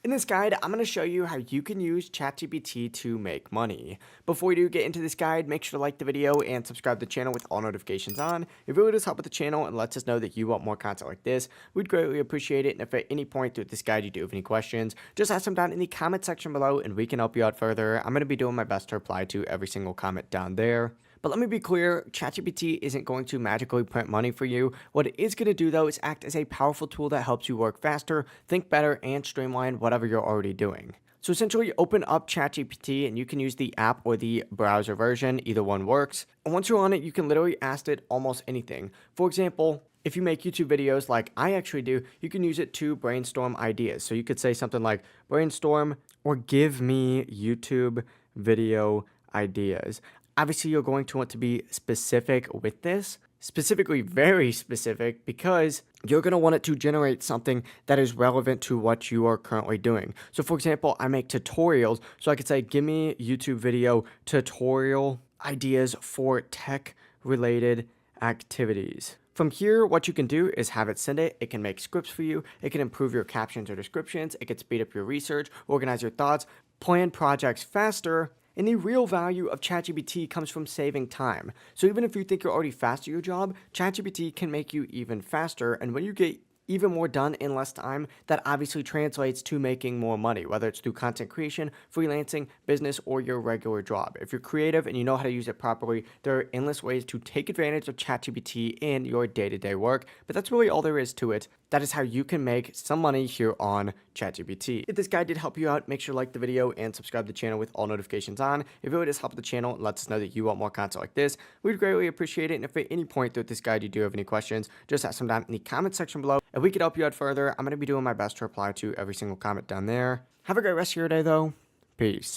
In this guide, I'm going to show you how you can use ChatGPT to make money. Before we do get into this guide, make sure to like the video and subscribe to the channel with all notifications on. It really does help with the channel and lets us know that you want more content like this. We'd greatly appreciate it, and if at any point through this guide you do have any questions, just ask them down in the comment section below and we can help you out further. I'm going to be doing my best to reply to every single comment down there. But let me be clear, ChatGPT isn't going to magically print money for you. What it is going to do, though, is act as a powerful tool that helps you work faster, think better, and streamline whatever you're already doing. So essentially, open up ChatGPT and you can use the app or the browser version. Either one works. And once you're on it, you can literally ask it almost anything. For example, if you make YouTube videos like I actually do, you can use it to brainstorm ideas. So you could say something like brainstorm or give me YouTube video ideas. Obviously, you're going to want to be specific with this, specifically very specific, because you're going to want it to generate something that is relevant to what you are currently doing. So for example, I make tutorials, so I could say, give me YouTube video tutorial ideas for tech-related activities. From here, what you can do is have it send it. It can make scripts for you. It can improve your captions or descriptions. It can speed up your research, organize your thoughts, plan projects faster. And the real value of ChatGPT comes from saving time. So even if you think you're already fast at your job, ChatGPT can make you even faster. And when you get even more done in less time, that obviously translates to making more money, whether it's through content creation, freelancing, business, or your regular job. If you're creative and you know how to use it properly, there are endless ways to take advantage of ChatGPT in your day-to-day work, but that's really all there is to it. That is how you can make some money here on ChatGPT. If this guide did help you out, make sure to like the video and subscribe to the channel with all notifications on. It really does help the channel and lets us know that you want more content like this. We'd greatly appreciate it. And if at any point through this guide you do have any questions, just ask them down in the comment section below. If we could help you out further, I'm going to be doing my best to reply to every single comment down there. Have a great rest of your day, though. Peace.